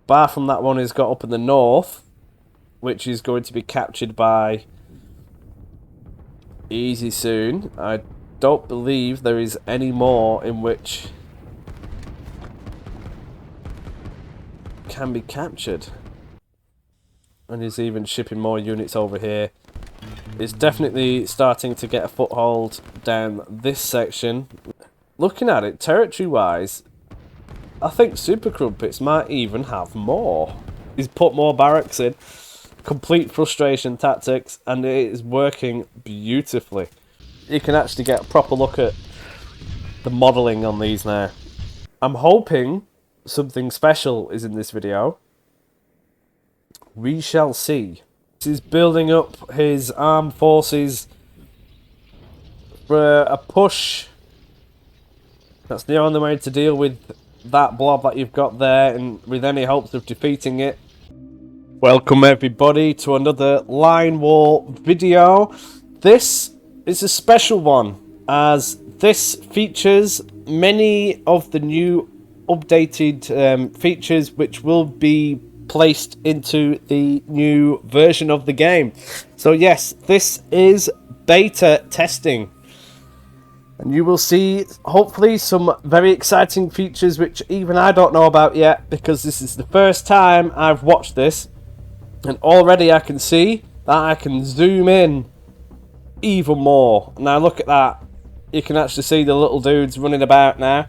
apart from that one he's got up in the north, which is going to be captured by Easy soon. I don't believe there is any more in which can be captured. And he's even shipping more units over here. It's definitely starting to get a foothold down this section. Looking at it, territory-wise, I think Super Crumpets might even have more. He's put more barracks in. Complete frustration tactics, and it is working beautifully. You can actually get a proper look at the modelling on these now. I'm hoping something special is in this video. We shall see. He's building up his armed forces for a push. That's the only way to deal with that blob that you've got there, and with any hopes of defeating it. Welcome everybody to another Linewar video. This is a special one, as this features many of the new updated features which will be placed into the new version of the game. So yes, this is beta testing, and you will see hopefully some very exciting features which even I don't know about yet, because this is the first time I've watched this, and already I can see that I can zoom in even more. Now look at that, you can actually see the little dudes running about now.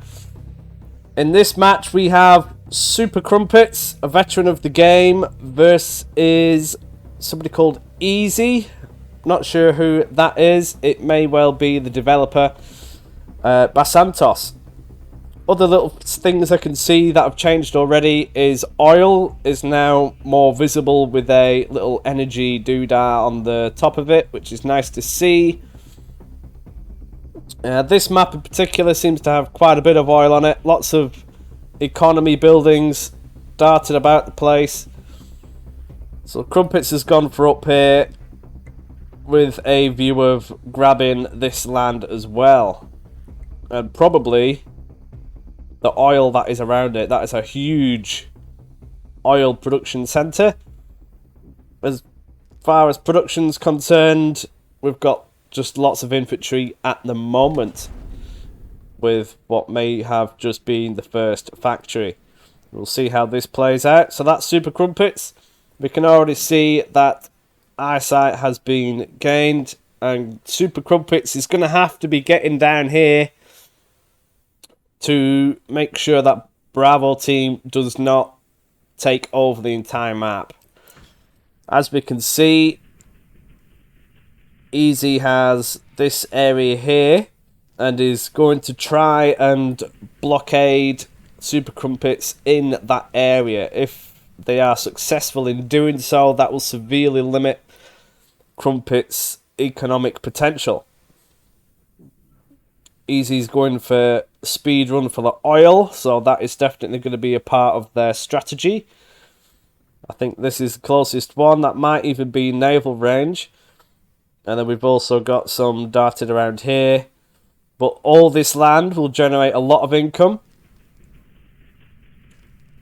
In this match we have Super Crumpets, a veteran of the game, versus somebody called Easy. Not sure who that is. It may well be the developer, Basantos. Other little things I can see that have changed already is oil is now more visible with a little energy doodah on the top of it, which is nice to see. This map in particular seems to have quite a bit of oil on it. Lots of economy buildings darted about the place. So Crumpets has gone for up here with a view of grabbing this land as well. And probably the oil that is around it. That is a huge oil production centre. As far as production's concerned, we've got just lots of infantry at the moment, with what may have just been the first factory. We'll see how this plays out. So that's Super Crumpets. We can already see that eyesight has been gained, and Super Crumpets is going to have to be getting down here to make sure that Bravo team does not take over the entire map. As we can see, Easy has this area here and is going to try and blockade Super Crumpets in that area. If they are successful in doing so, that will severely limit Crumpets' economic potential. Easy's going for speed run for the oil, so that is definitely going to be a part of their strategy. I think this is the closest one. That might even be naval range. And then we've also got some darted around here. But all this land will generate a lot of income.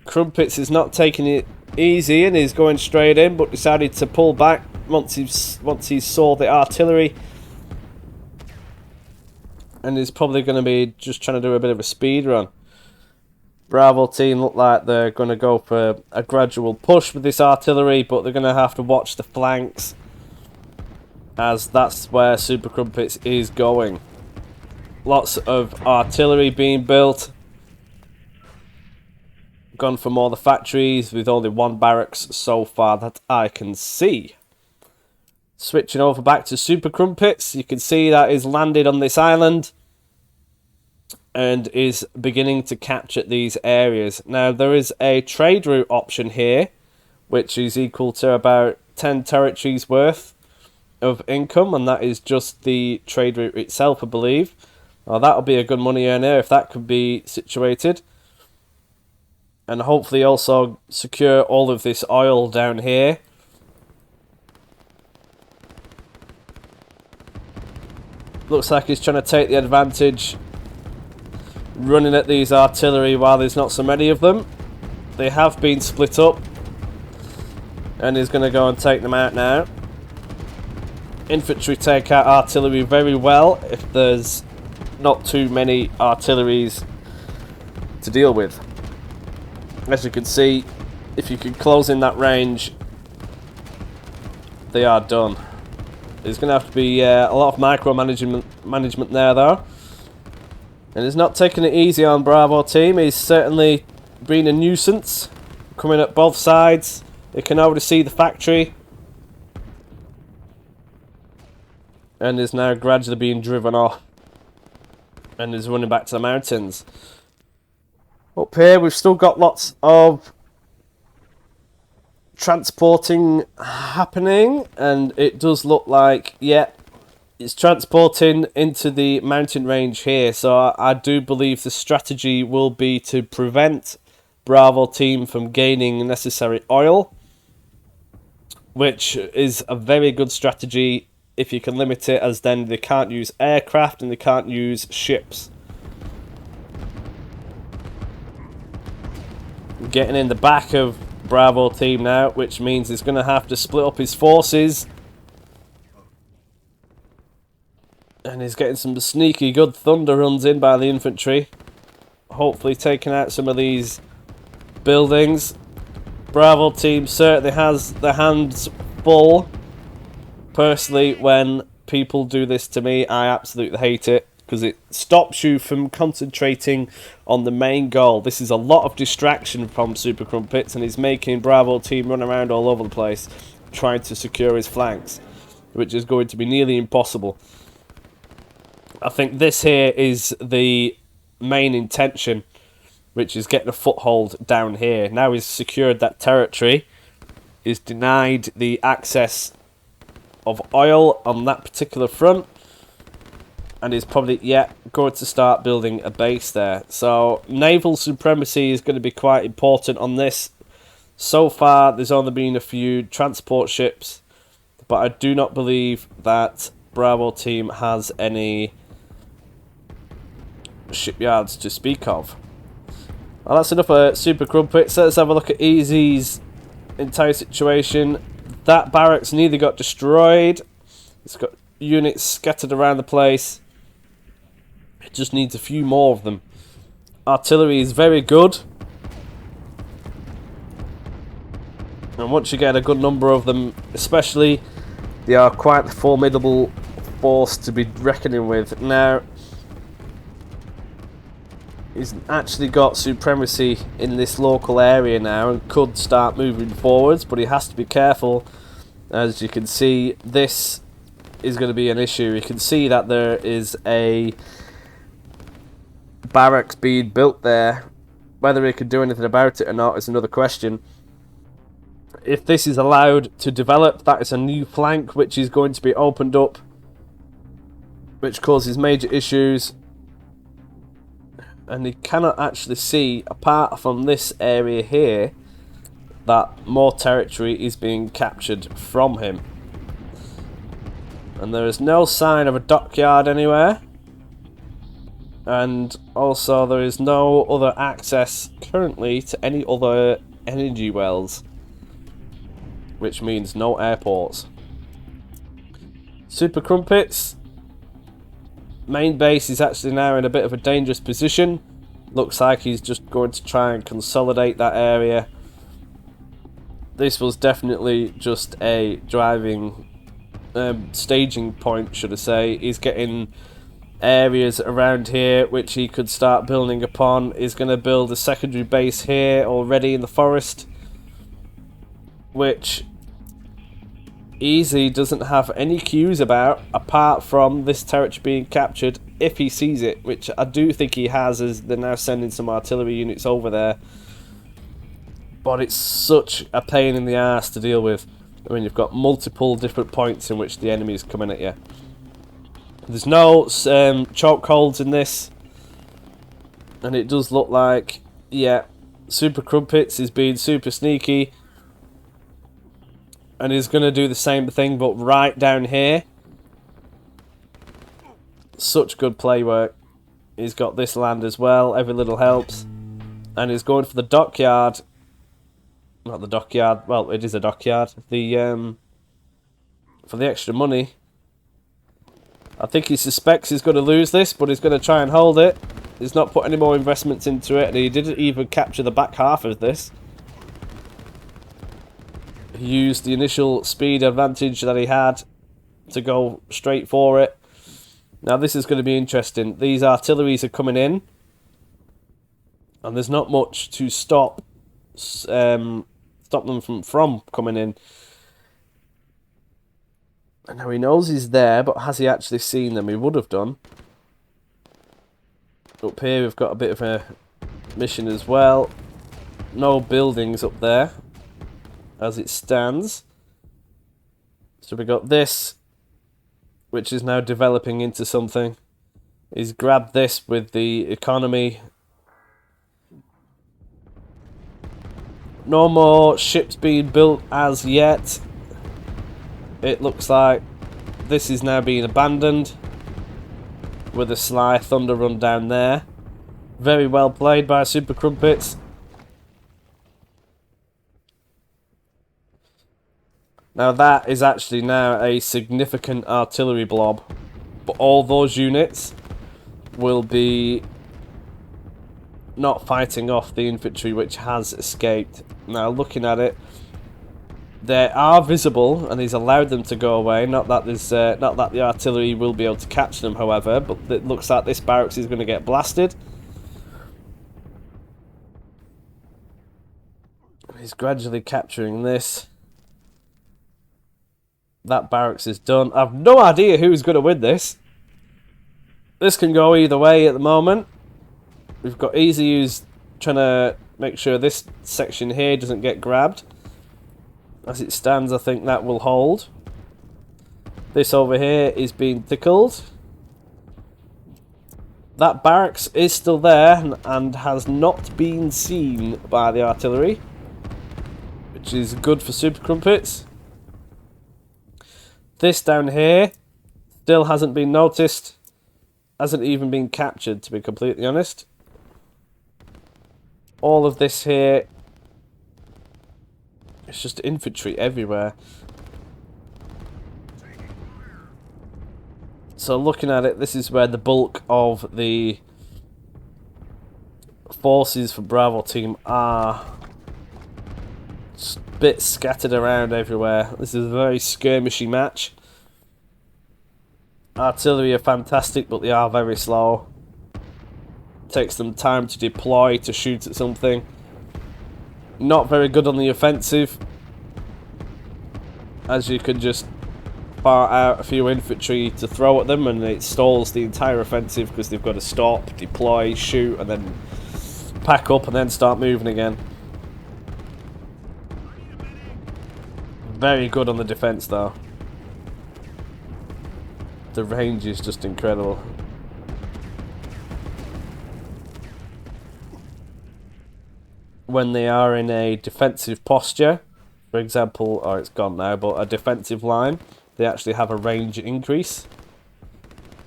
Crumpets is not taking it easy and is going straight in, but decided to pull back once he saw the artillery. And is probably going to be just trying to do a bit of a speed run. Bravo team look like they're going to go for a gradual push with this artillery, but they're going to have to watch the flanks, as that's where Super Crumpets is going. Lots of artillery being built. Gone from all the factories with only one barracks so far that I can see. Switching over back to Super Crumpets, you can see that is landed on this island and is beginning to capture these areas. Now there is a trade route option here, which is equal to about 10 territories worth of income, and that is just the trade route itself, I believe. Well, that'll be a good money earner if that could be situated. And hopefully also secure all of this oil down here. Looks like he's trying to take the advantage, running at these artillery while there's not so many of them. They have been split up. And he's going to go and take them out now. Infantry take out artillery very well if there's not too many artilleries to deal with. As you can see, if you can close in that range, they are done. There's going to have to be a lot of management there though. And he's not taking it easy on Bravo team. He's certainly been a nuisance, coming at both sides. They can already see the factory. And is now gradually being driven off. And is running back to the mountains. Up here we've still got lots of transporting happening. And it does look like, yeah, it's transporting into the mountain range here. So I do believe the strategy will be to prevent Bravo team from gaining necessary oil. Which is a very good strategy if you can limit it, as then they can't use aircraft and they can't use ships. Getting in the back of Bravo team now, which means he's going to have to split up his forces. And he's getting some sneaky good thunder runs in by the infantry. Hopefully taking out some of these buildings. Bravo team certainly has their hands full. Personally, when people do this to me, I absolutely hate it, because it stops you from concentrating on the main goal. This is a lot of distraction from Super Crumpets, and he's making Bravo team run around all over the place trying to secure his flanks, which is going to be nearly impossible. I think this here is the main intention, which is getting a foothold down here. Now he's secured that territory, he's denied the access of oil on that particular front, and he's probably going to start building a base there. So naval supremacy is going to be quite important on this. So far there's only been a few transport ships, but I do not believe that Bravo team has any shipyards to speak of. Well, that's enough of Super Crumpets. Let's have a look at Easy's entire situation. That barracks nearly got destroyed. It's got units scattered around the place. It just needs a few more of them. Artillery is very good. And once you get a good number of them, especially, they are quite a formidable force to be reckoning with. Now, he's actually got supremacy in this local area now and could start moving forwards, but he has to be careful. As you can see, this is going to be an issue. You can see that there is a barracks being built there. Whether he can do anything about it or not is another question. If this is allowed to develop, that is a new flank which is going to be opened up, which causes major issues. And he cannot actually see, apart from this area here, that more territory is being captured from him. And there is no sign of a dockyard anywhere. And also there is no other access currently to any other energy wells, which means no airports. Super Crumpets main base is actually now in a bit of a dangerous position. Looks like he's just going to try and consolidate that area. This was definitely just a driving staging point, should I say. He's getting areas around here which he could start building upon. He's going to build a secondary base here already in the forest, which Easy doesn't have any cues about, apart from this territory being captured if he sees it, which I do think he has, as they're now sending some artillery units over there. But it's such a pain in the ass to deal with. I mean, you've got multiple different points in which the enemy is coming at you. There's no chokeholds in this, and it does look like, yeah, Super Crumpets is being super sneaky. And he's going to do the same thing, but right down here. Such good play work. He's got this land as well. Every little helps. And he's going for the dockyard. Not the dockyard. Well, it is a dockyard. The for the extra money. I think he suspects he's going to lose this, but he's going to try and hold it. He's not put any more investments into it, and he didn't even capture the back half of this. He used the initial speed advantage that he had to go straight for it. Now this is going to be interesting. These artilleries are coming in, and there's not much to stop them from coming in. And now he knows he's there, but has he actually seen them? He would have done. Up here we've got a bit of a mission as well. No buildings up there as it stands. So we got this, which is now developing into something. He's grabbed this with the economy. No more ships being built as yet. It looks like this is now being abandoned with a sly thunder run down there. Very well played by Super Crumpets. Now that is actually now a significant artillery blob, but all those units will be not fighting off the infantry which has escaped. Now looking at it, they are visible, and he's allowed them to go away. Not that the artillery will be able to catch them, however, but it looks like this barracks is going to get blasted. He's gradually capturing this. That barracks is done. I've no idea who's going to win this. This can go either way at the moment. We've got Easy who's trying to make sure this section here doesn't get grabbed. As it stands, I think that will hold. This over here is being tickled. That barracks is still there and has not been seen by the artillery, which is good for Super Crumpets. This down here still hasn't been noticed. Hasn't even been captured, to be completely honest. All of this here, it's just infantry everywhere. So looking at it, this is where the bulk of the forces for Bravo team are. Just a bit scattered around everywhere. This is a very skirmishy match. Artillery are fantastic, but they are very slow. Takes them time to deploy to shoot at something. Not very good on the offensive, as you can just fire out a few infantry to throw at them and it stalls the entire offensive because they've got to stop, deploy, shoot, and then pack up and then start moving again. Very good on the defense though. The range is just incredible. When they are in a defensive posture, for example, oh it's gone now, but a defensive line, they actually have a range increase.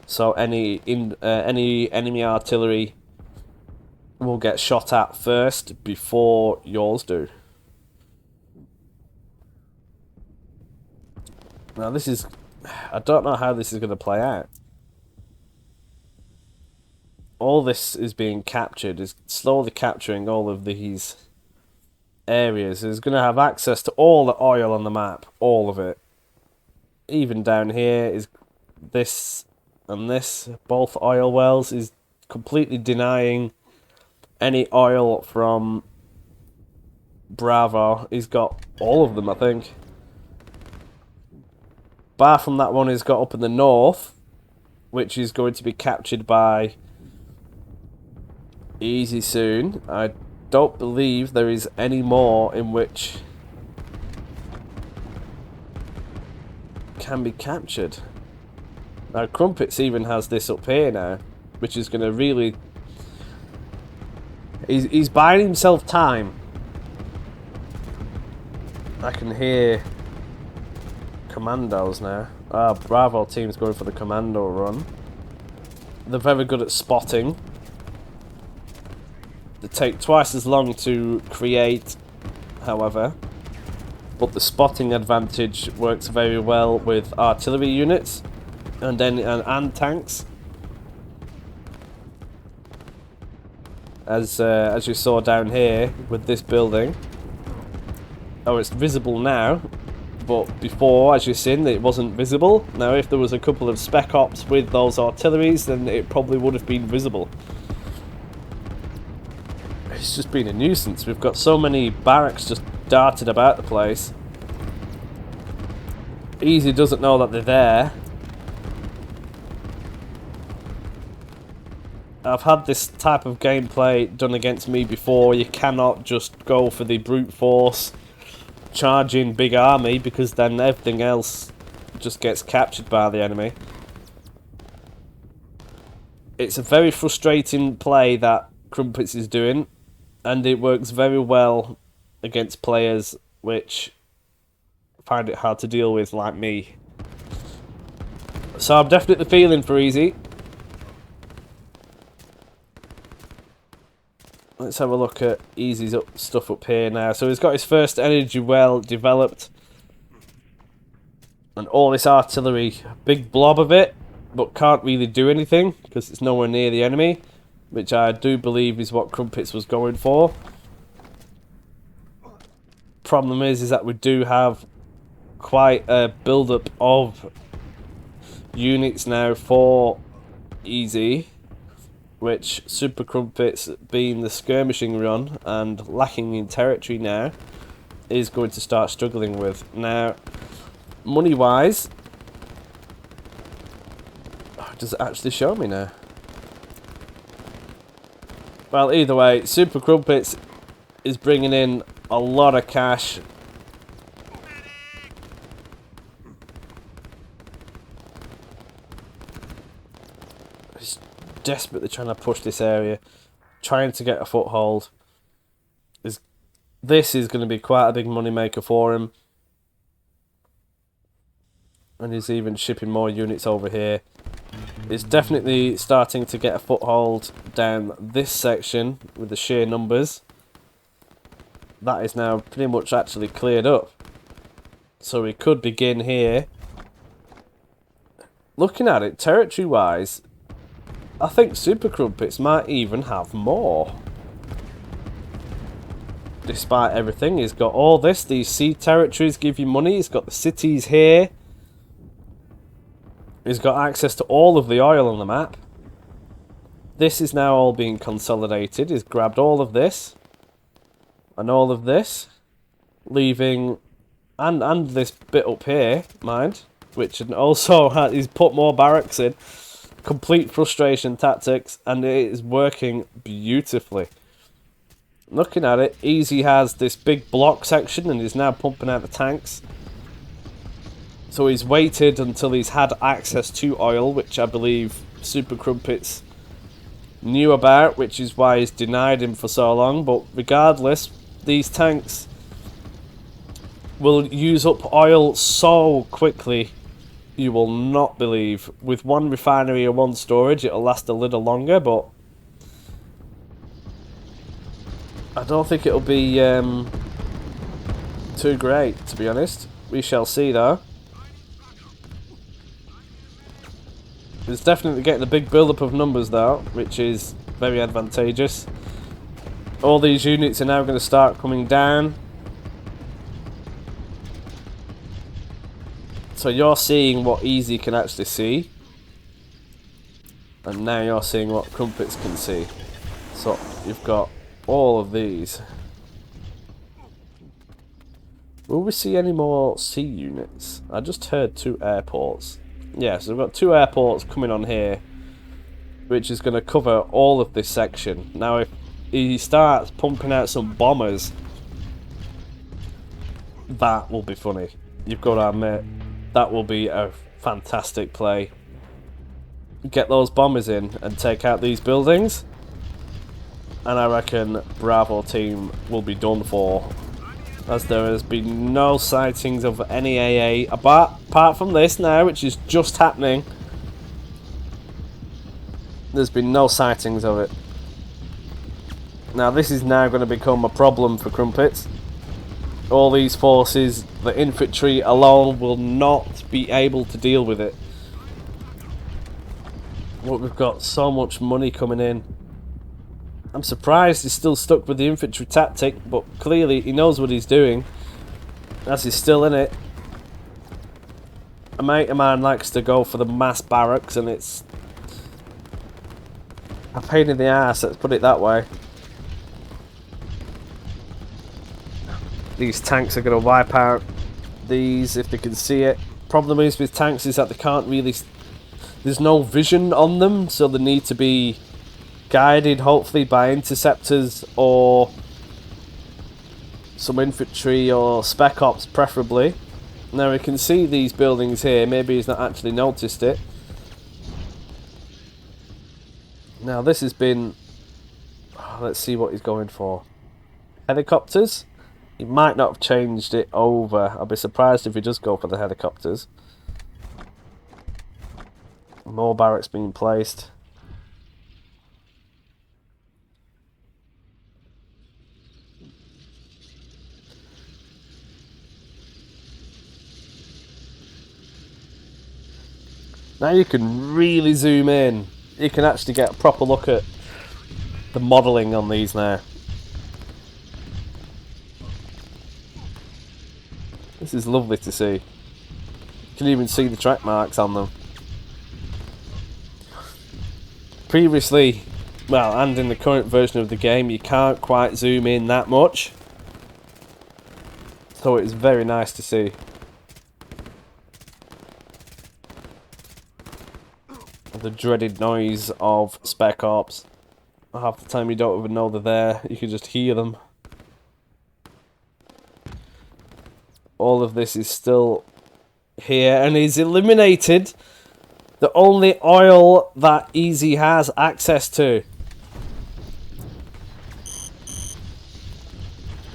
So any enemy artillery will get shot at first before yours do. Now this is, I don't know how this is going to play out. All this is being captured, is slowly capturing all of these areas. It's going to have access to all the oil on the map, all of it. Even down here is this and this, both oil wells, is completely denying any oil from Bravo. He's got all of them, I think. Bar from that one he's got up in the north, which is going to be captured by Easy soon. I don't believe there is any more in which can be captured. Now Crumpets even has this up here now, which is going to really... He's buying himself time. I can hear commandos now. Bravo team's going for the commando run. They're very good at spotting. They take twice as long to create however. But the spotting advantage works very well with artillery units and tanks. As you saw down here with this building. Oh, it's visible now, but before, as you've seen, it wasn't visible. Now, if there was a couple of spec ops with those artilleries, then it probably would have been visible. It's just been a nuisance. We've got so many barracks just darted about the place. Easy doesn't know that they're there. I've had this type of gameplay done against me before. You cannot just go for the brute force charging big army, because then everything else just gets captured by the enemy. It's a very frustrating play that Crumpets is doing, and it works very well against players which find it hard to deal with, like me. So I'm definitely feeling for Easy. Let's have a look at Easy's stuff up here now. So he's got his first energy well developed. And all this artillery, big blob of it, but can't really do anything because it's nowhere near the enemy, which I do believe is what Crumpets was going for. Problem is that we do have quite a build-up of units now for Easy, which Super Crumpets, being the skirmishing run and lacking in territory now, is going to start struggling with. Now, money-wise, does it actually show me now? Well, either way, Super Crumpets is bringing in a lot of cash. Desperately trying to push this area, trying to get a foothold. This is going to be quite a big money maker for him, and he's even shipping more units over here. He's definitely starting to get a foothold down this section with the sheer numbers. That is now pretty much actually cleared up, so we could begin here. Looking at it territory wise, I think Super Crumpets might even have more. Despite everything, he's got all this. These sea territories give you money. He's got the cities here. He's got access to all of the oil on the map. This is now all being consolidated. He's grabbed all of this and all of this, leaving and this bit up here, mind, which also he's put more barracks in. Complete frustration tactics, and it is working beautifully. Looking at it, Easy has this big block section and is now pumping out the tanks. So he's waited until he's had access to oil, which I believe Super Crumpets knew about, which is why he's denied him for so long. But regardless, these tanks will use up oil so quickly. You will not believe. With one refinery or one storage, it'll last a little longer, but I don't think it'll be too great, to be honest. We shall see, though. It's definitely getting a big build-up of numbers, though, which is very advantageous. All these units are now going to start coming down. So you're seeing what Easy can actually see, and now you're seeing what Crumpets can see. So you've got all of these. Will we see any more sea units? I just heard 2 airports. Yeah, so we've got 2 airports coming on here, which is going to cover all of this section. Now if he starts pumping out some bombers, that will be funny. You've got to admit, that will be a fantastic play. Get those bombers in and take out these buildings, and I reckon Bravo team will be done for, as there has been no sightings of any AA apart from this now, which is just happening. There's been no sightings of it. Now this is now going to become a problem for Crumpets. all these forces, the infantry alone will not be able to deal with it. But we've got so much money coming in. I'm surprised he's still stuck with the infantry tactic, but clearly he knows what he's doing, as he's still in it. A mate of mine likes to go for the mass barracks, and it's a pain in the ass, let's put it that way. These tanks are going to wipe out these if they can see it. Problem is with tanks is that they can't really... There's no vision on them, so they need to be guided hopefully by interceptors or some infantry or spec ops preferably. Now we can see these buildings here, maybe he's not actually noticed it. Now this has been... let's see what he's going for. Helicopters? He might not have changed it over. I'll be surprised if he does go for the helicopters. More barracks being placed. Now you can really zoom in. You can actually get a proper look at the modelling on these now. This is lovely to see. You can even see the track marks on them. Previously, well, and in the current version of the game, you can't quite zoom in that much. So it's very nice to see. The dreaded noise of spec ops. Half the time you don't even know they're there, you can just hear them. All of this is still here and is eliminated the only oil that Easy has access to.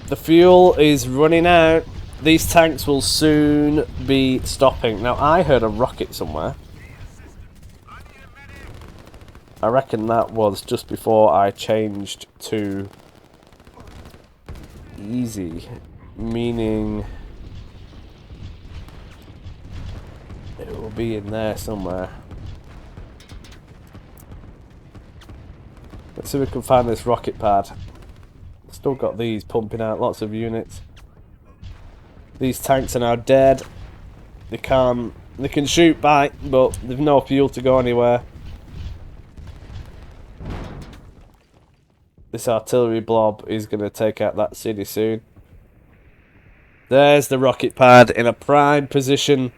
The fuel is running out. These tanks will soon be stopping. Now I heard a rocket somewhere. I reckon that was just before I changed to Easy, meaning it will be in there somewhere. Let's see if we can find this rocket pad. Still got these pumping out lots of units. These tanks are now dead. They can shoot back, but they've no fuel to go anywhere. This artillery blob is going to take out that city soon. There's the rocket pad in a prime position.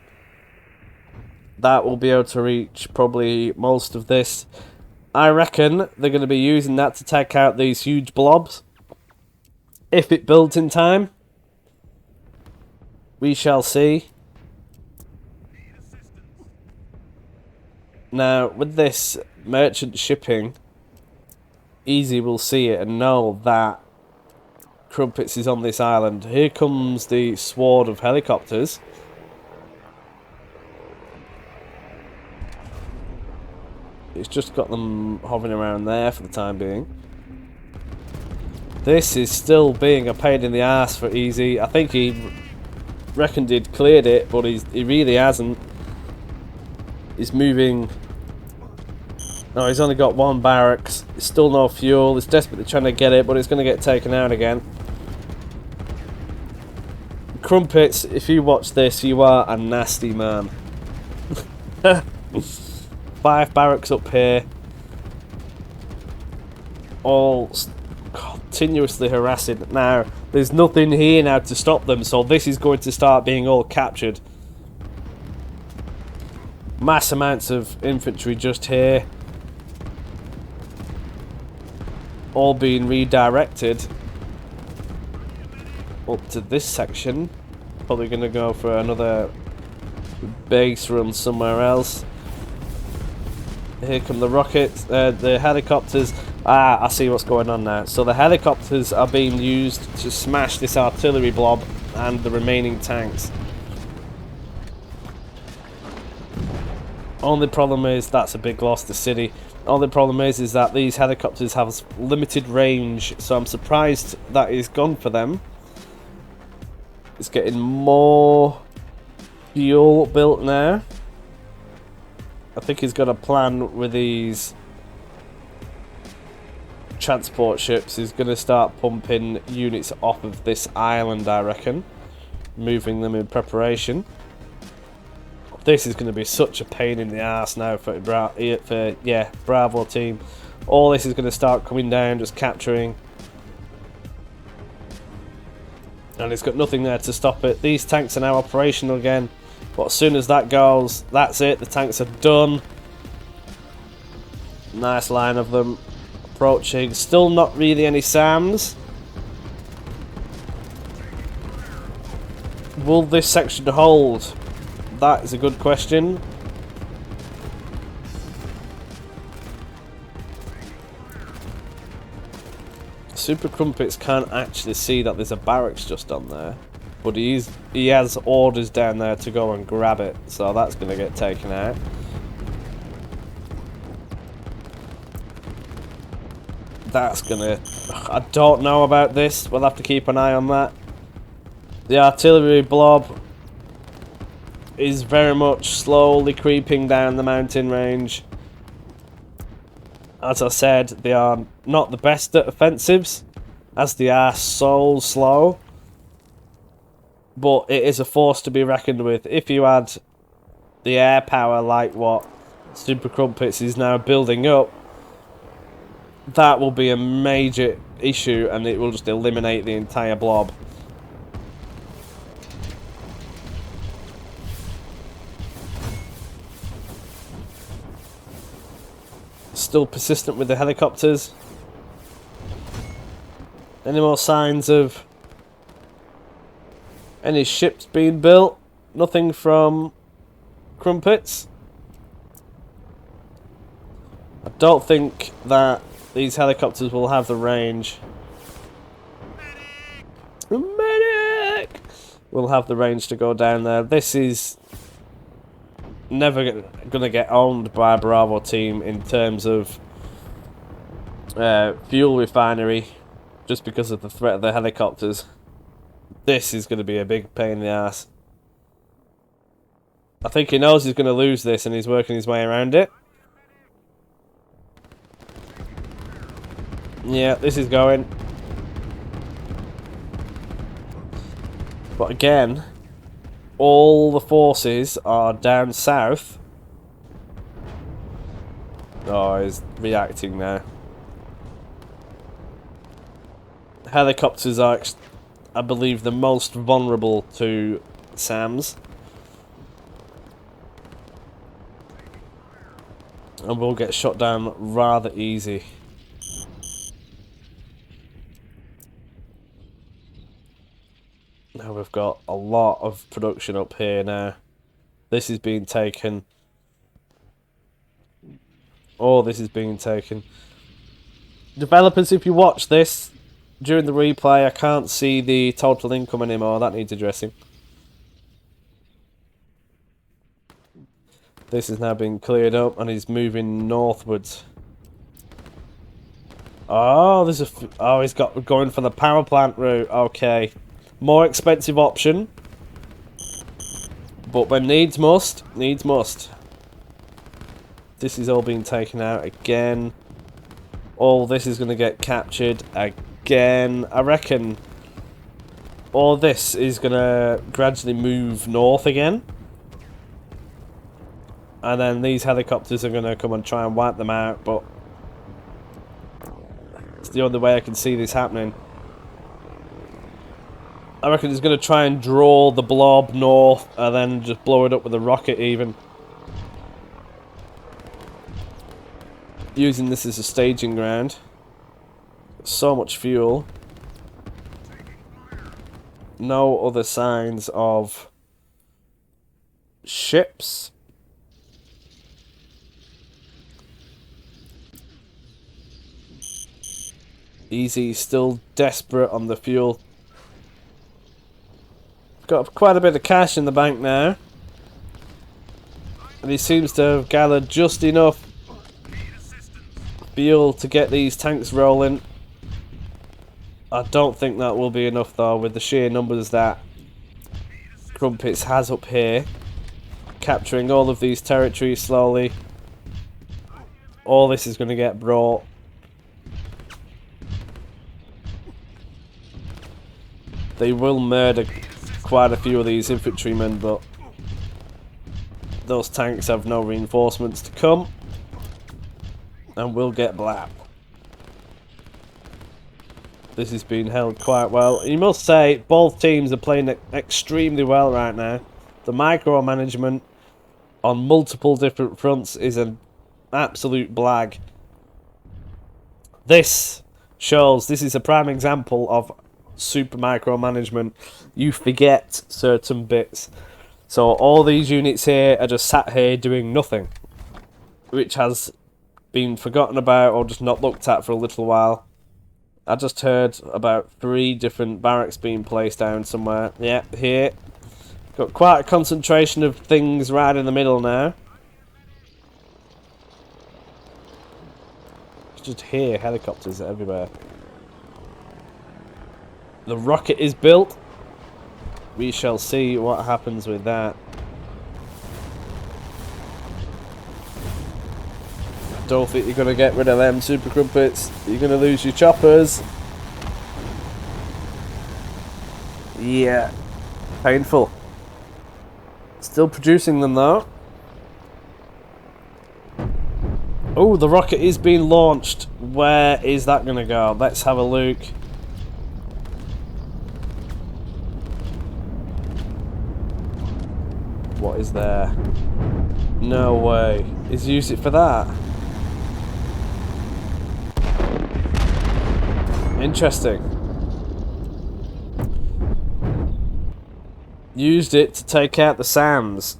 That will be able to reach probably most of this. I reckon they're going to be using that to take out these huge blobs. If it builds in time, we shall see. Now, with this merchant shipping, Easy will see it and know that Crumpets is on this island. Here comes the sword of helicopters. It's just got them hovering around there for the time being. This is still being a pain in the ass for Easy. I think he reckoned he'd cleared it, but he really hasn't. He's moving. No, he's only got one barracks. There's still no fuel. He's desperately trying to get it, but it's going to get taken out again. Crumpets, if you watch this, you are a nasty man. 5 barracks up here. All continuously harassing. Now, there's nothing here now to stop them, so this is going to start being all captured. Mass amounts of infantry just here. All being redirected up to this section. Probably going to go for another base run somewhere else. Here come the rockets, the helicopters. Ah, I see what's going on now. So the helicopters are being used to smash this artillery blob and the remaining tanks. Only problem is that's a big loss to city. Only problem is that these helicopters have limited range, so I'm surprised that is gone for them. It's getting more fuel built now. I think he's got a plan with these transport ships. He's going to start pumping units off of this island, I reckon. Moving them in preparation. This is going to be such a pain in the ass now for Bravo team. All this is going to start coming down, just capturing. And it's got nothing there to stop it. These tanks are now operational again. But as soon as that goes, that's it. The tanks are done. Nice line of them approaching. Still not really any SAMs. Will this section hold? That is a good question. Super Crumpets can't actually see that there's a barracks just on there, but he has orders down there to go and grab it, so that's going to get taken out. That's going to... I don't know about this. We'll have to keep an eye on that. The artillery blob is very much slowly creeping down the mountain range. As I said, they are not the best at offensives, as they are so slow. But it is a force to be reckoned with. If you add the air power like what Super Crumpets is now building up, that will be a major issue and it will just eliminate the entire blob. Still persistent with the helicopters. Any more signs of any ships being built? Nothing from Crumpets. I don't think that these helicopters will have the range. Medic! Will have the range to go down there. This is never going to get owned by a Bravo team in terms of fuel refinery, just because of the threat of the helicopters. This is going to be a big pain in the ass. I think he knows he's going to lose this and he's working his way around it. Yeah, this is going. But again, all the forces are down south. Oh, he's reacting now. Helicopters are, I believe, the most vulnerable to SAMs. And will get shot down rather easy. Now we've got a lot of production up here now. This is being taken. Oh, this is being taken. Developers, if you watch this during the replay, I can't see the total income anymore. That needs addressing. This is now being cleared up and he's moving northwards. Oh, there's a... Oh, he's got going for the power plant route. Okay. More expensive option. But when needs must, needs must. This is all being taken out again. All this is going to get captured again. I reckon all this is going to gradually move north again. And then these helicopters are going to come and try and wipe them out. But it's the only way I can see this happening. I reckon he's going to try and draw the blob north and then just blow it up with a rocket even. Using this as a staging ground. So much fuel. No other signs of ships. Easy, still desperate on the fuel. Got quite a bit of cash in the bank now. And he seems to have gathered just enough fuel to get these tanks rolling. I don't think that will be enough though, with the sheer numbers that Crumpets has up here. Capturing all of these territories slowly. All this is going to get brought. They will murder quite a few of these infantrymen, but those tanks have no reinforcements to come. And will get blap. This is being held quite well. You must say, both teams are playing extremely well right now. The micromanagement on multiple different fronts is an absolute blag. This shows, this is a prime example of super micromanagement. You forget certain bits. So all these units here are just sat here doing nothing, which has been forgotten about or just not looked at for a little while. I just heard about 3 different barracks being placed down somewhere. Yeah, here. Got quite a concentration of things right in the middle now. Just here, helicopters everywhere. The rocket is built. We shall see what happens with that. Don't think you're going to get rid of them super crumpets. You're going to lose your choppers. Yeah. Painful. Still producing them though. Oh, the rocket is being launched. Where is that going to go? Let's have a look. What is there? No way. He's used it for that. Interesting. Used it to take out the SAMs.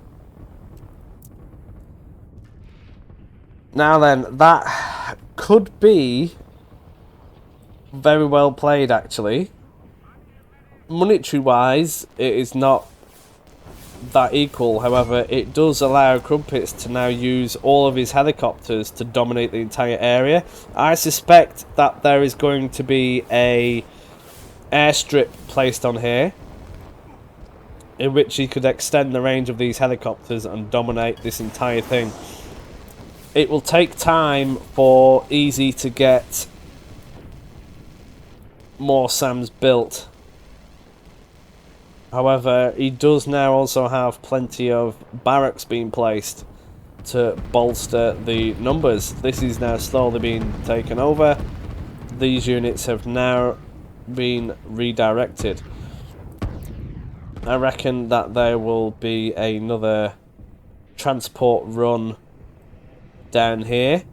Now then, that could be very well played actually. Monetary wise, it is not that equal. However, it does allow Crumpets to now use all of his helicopters to dominate the entire area. I suspect that there is going to be a airstrip placed on here in which he could extend the range of these helicopters and dominate this entire thing. It will take time for Easy to get more SAMs built. However, he does now also have plenty of barracks being placed to bolster the numbers. This is now slowly being taken over. These units have now been redirected. I reckon that there will be another transport run down here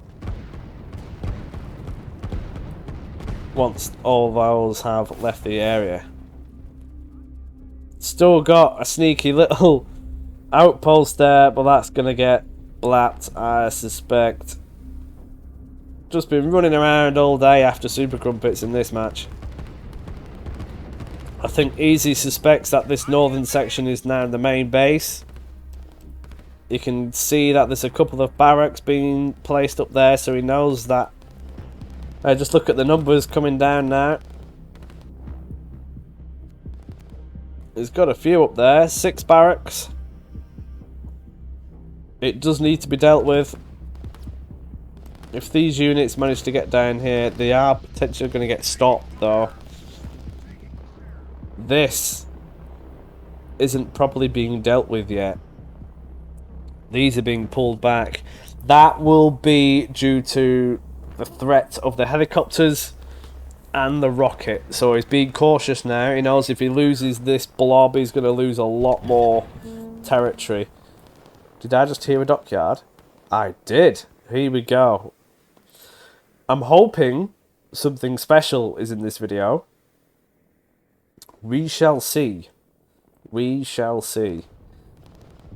once all those have left the area. Still got a sneaky little outpost there, but that's going to get blapped, I suspect. Just been running around all day after Super Crumpets in this match. I think Easy suspects that this northern section is now the main base. You can see that there's a couple of barracks being placed up there, so he knows that. Just look at the numbers coming down now. He's got a few up there, 6 barracks. It does need to be dealt with. If these units manage to get down here, they are potentially going to get stopped though. This isn't properly being dealt with yet. These are being pulled back. That will be due to the threat of the helicopters and the rocket. So he's being cautious now. He knows if he loses this blob, he's going to lose a lot more territory. Did I just hear a dockyard? I did. Here we go. I'm hoping something special is in this video. We shall see. We shall see.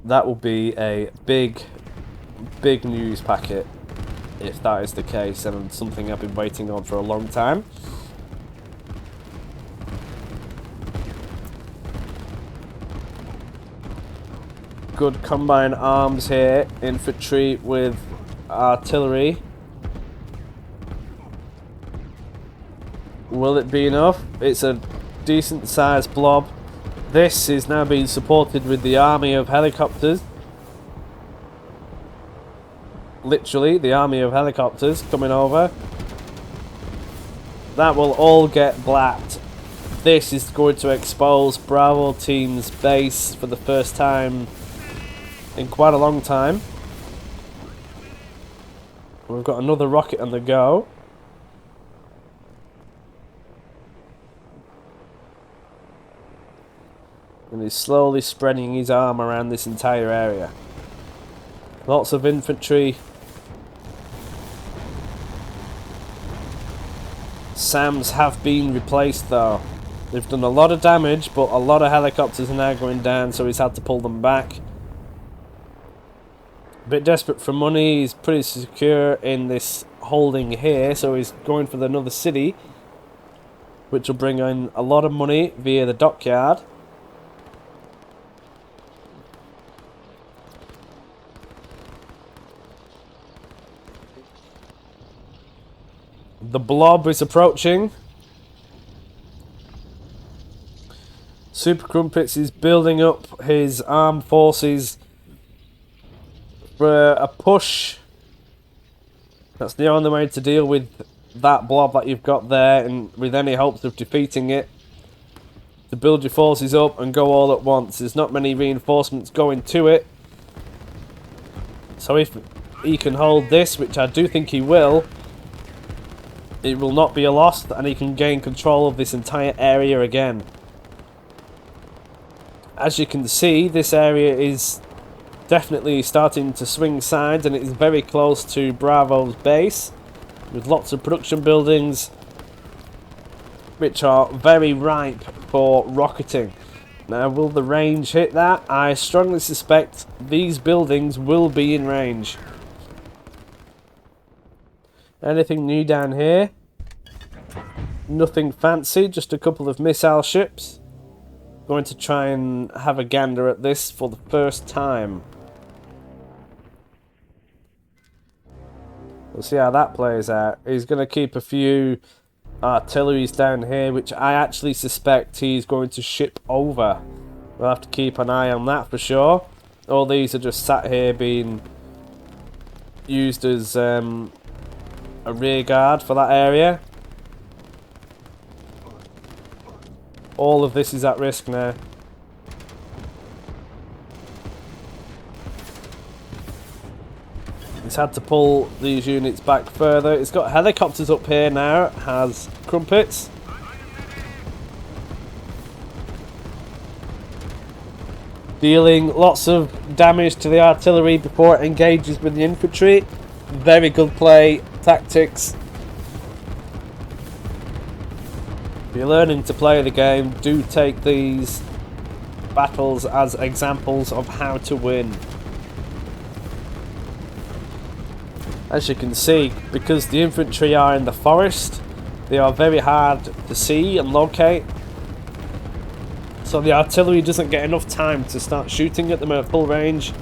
That will be a big news packet if that is the case, and something I've been waiting on for a long time. Good combined arms here, infantry with artillery. Will it be enough? It's a decent sized blob. This is now being supported with the army of helicopters. Literally, the army of helicopters coming over. That will all get blacked. This is going to expose Bravo Team's base for the first time in quite a long time. We've got another rocket on the go. And he's slowly spreading his arm around this entire area. Lots of infantry. SAMs have been replaced though. They've done a lot of damage, but a lot of helicopters are now going down, so he's had to pull them back. A bit desperate for money. He's pretty secure in this holding here, so he's going for another city, which will bring in a lot of money via the dockyard. The blob is approaching. Super Crumpets is building up his armed forces for a push. That's the only way to deal with that blob that you've got there, and with any hopes of defeating it, to build your forces up and go all at once. There's not many reinforcements going to it. So if he can hold this, which I do think he will, it will not be a loss, and he can gain control of this entire area again. As you can see, this area is definitely starting to swing sides, and it is very close to Bravo's base, with lots of production buildings which are very ripe for rocketing. Now, will the range hit that? I strongly suspect these buildings will be in range. Anything new down here? Nothing fancy, just a couple of missile ships. Going to try and have a gander at this for the first time. We'll see how that plays out. He's going to keep a few artilleries down here, which I actually suspect he's going to ship over. We'll have to keep an eye on that for sure. All these are just sat here being used as a rear guard for that area. All of this is at risk now. He's had to pull these units back further. It's got helicopters up here now. It has Crumpets. Dealing lots of damage to the artillery before it engages with the infantry. Very good play, tactics. If you're learning to play the game, do take these battles as examples of how to win. As you can see, because the infantry are in the forest, they are very hard to see and locate. So the artillery doesn't get enough time to start shooting at them at full range,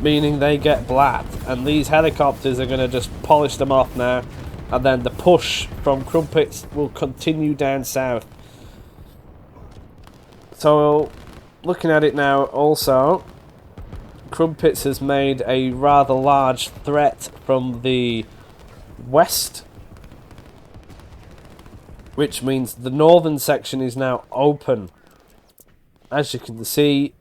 meaning they get blacked. And these helicopters are going to just polish them off now. And then the push from Crumpets will continue down south. So, looking at it now also, Crumpets has made a rather large threat from the west, which means the northern section is now open. As you can see,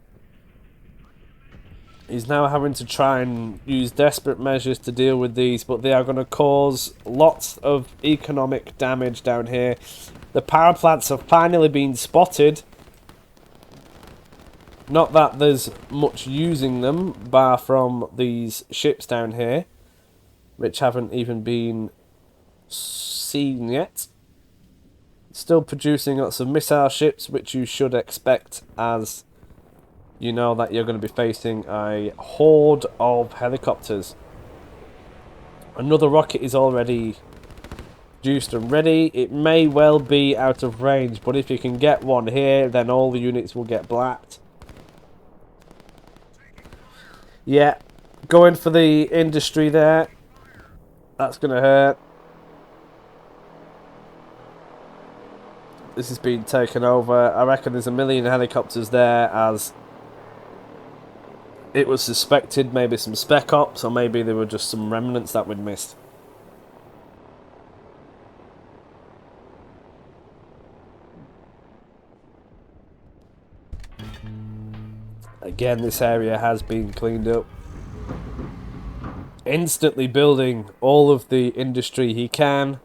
he's now having to try and use desperate measures to deal with these, but they are going to cause lots of economic damage down here. The power plants have finally been spotted. Not that there's much using them, bar from these ships down here, which haven't even been seen yet. Still producing lots of missile ships, which you should expect, as you know that you're going to be facing a horde of helicopters. Another rocket is already juiced and ready. It may well be out of range, but if you can get one here, then all the units will get blacked. Yeah, going for the industry there. That's going to hurt. This has been taken over. I reckon there's a million helicopters there, as it was suspected. Maybe some spec ops, or maybe there were just some remnants that we'd missed. Again, this area has been cleaned up. Instantly building all of the industry he can.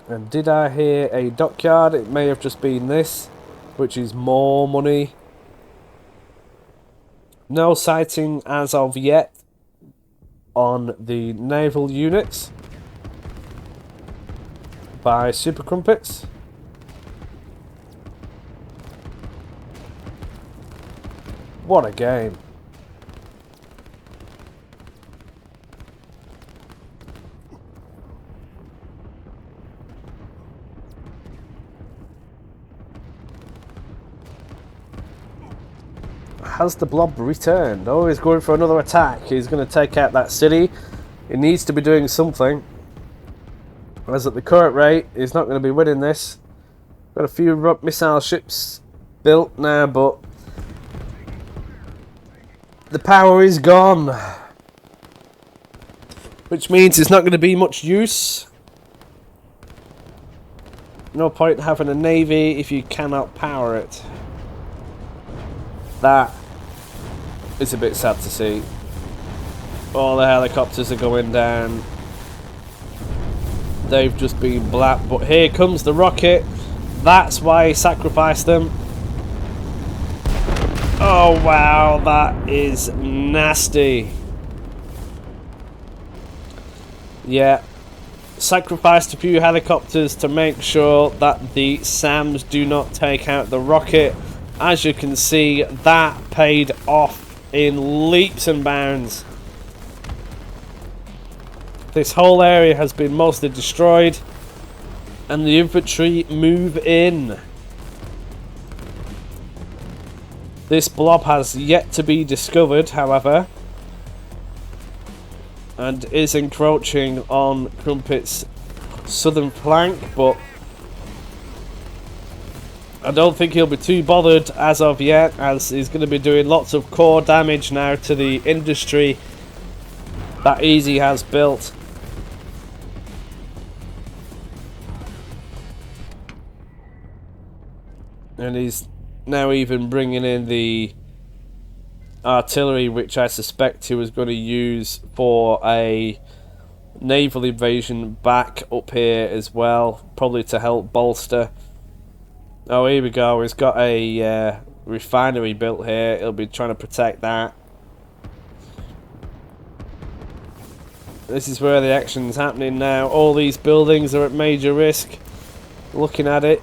And did I hear a dockyard? It may have just been this, which is more money. No sighting as of yet on the naval units by Super Crumpets. What a game. Has the blob returned? Oh, he's going for another attack. He's going to take out that city. He needs to be doing something, as at the current rate, he's not going to be winning this. Got a few missile ships built now, but the power is gone, which means it's not going to be much use. No point having a navy if you cannot power it. That is a bit sad to see. All the helicopters are going down. They've just been black, but here comes the rocket. That's why he sacrificed them. Oh wow, that is nasty. Yeah, sacrificed a few helicopters to make sure that the SAMs do not take out the rocket. As you can see, that paid off in leaps and bounds. This whole area has been mostly destroyed, and the infantry move in. This blob has yet to be discovered, however, and is encroaching on Crumpet's southern flank, but I don't think he'll be too bothered as of yet, as he's going to be doing lots of core damage now to the industry that Easy has built. And he's now even bringing in the artillery, which I suspect he was going to use for a naval invasion back up here as well, probably to help bolster. Oh, here we go. He's got a refinery built here. He'll be trying to protect that. This is where the action's happening now. All these buildings are at major risk. Looking at it,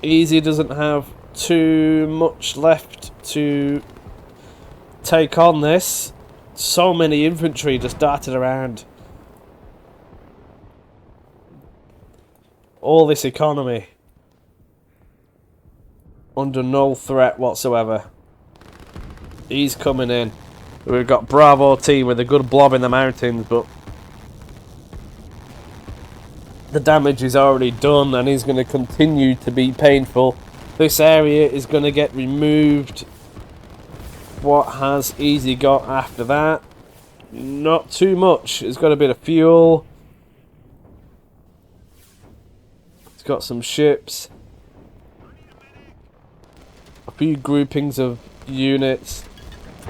Easy doesn't have too much left to take on this. So many infantry just darted around. All this economy under no threat whatsoever. He's coming in. We've got Bravo team with a good blob in the mountains, but the damage is already done, and he's going to continue to be painful. This area is going to get removed. What has Easy got after that? Not too much. He's got a bit of fuel. He's got some ships. A few groupings of units.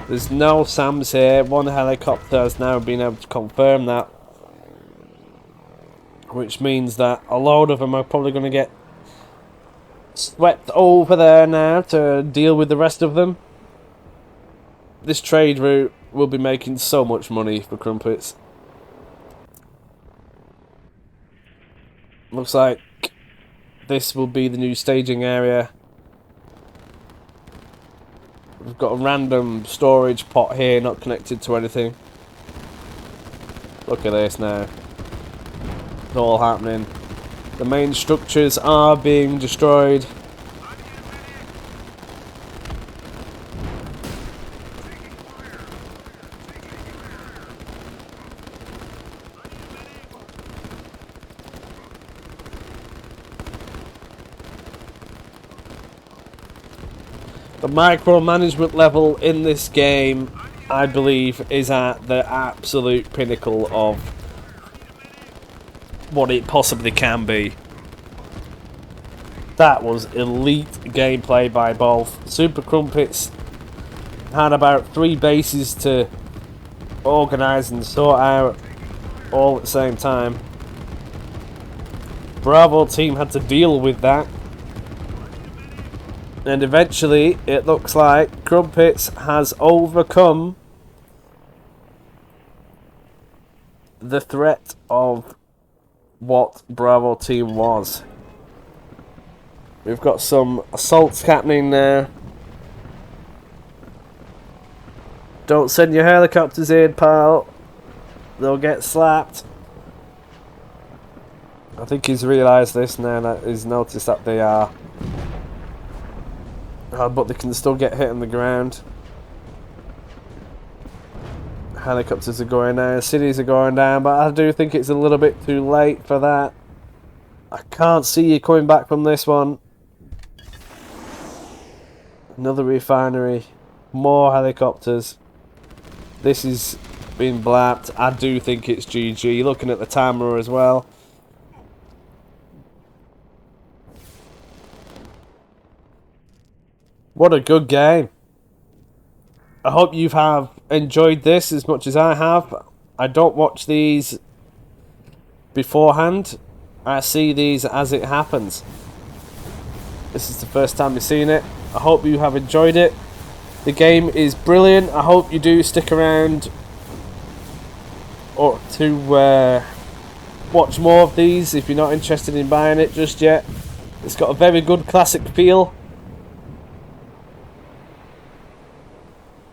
There's no SAMs here. One helicopter has now been able to confirm that, which means that a load of them are probably going to get swept over there now to deal with the rest of them. This trade route will be making so much money for Crumpets. Looks like this will be the new staging area. We've got a random storage pot here, not connected to anything. Look at this now. It's all happening. The main structures are being destroyed. The micromanagement level in this game, I believe, is at the absolute pinnacle of what it possibly can be. That was elite gameplay by both. Super Crumpets had about 3 bases to organise and sort out all at the same time. Bravo team had to deal with that. And eventually, it looks like Crumpets has overcome the threat of what Bravo team was. We've got some assaults happening there. Don't send your helicopters in, pal. They'll get slapped. I think he's realised this now, that he's noticed that they are. But they can still get hit on the ground. Helicopters are going down, cities are going down, but I do think it's a little bit too late for that. I can't see you coming back from this one. Another refinery. More helicopters. This is being blapped. I do think it's GG. Looking at the timer as well. What a good game. I hope you have enjoyed this as much as I have. I don't watch these beforehand. I see these as it happens. This is the first time you've seen it. I hope you have enjoyed it. The game is brilliant. I hope you do stick around or to watch more of these if you're not interested in buying it just yet. It's got a very good classic feel.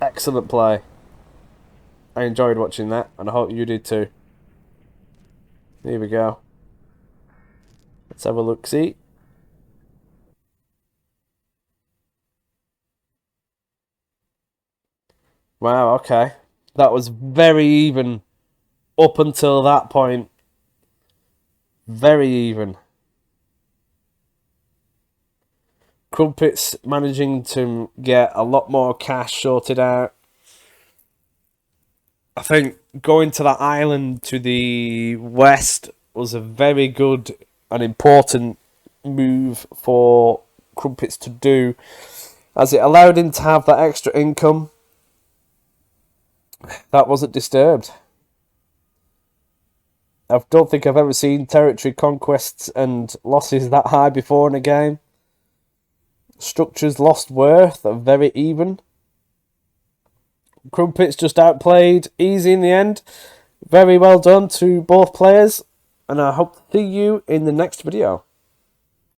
Excellent play. I enjoyed watching that, and I hope you did too. Here we go. Let's have a look-see. Wow, okay. That was very even up until that point. Very even. Crumpets managing to get a lot more cash sorted out. I think going to that island to the west was a very good and important move for Crumpets to do, as it allowed him to have that extra income that wasn't disturbed. I don't think I've ever seen territory conquests and losses that high before in a game. Structures lost worth are very even. Crumpets just outplayed, easy in the end. Very well done to both players, and I hope to see you in the next video.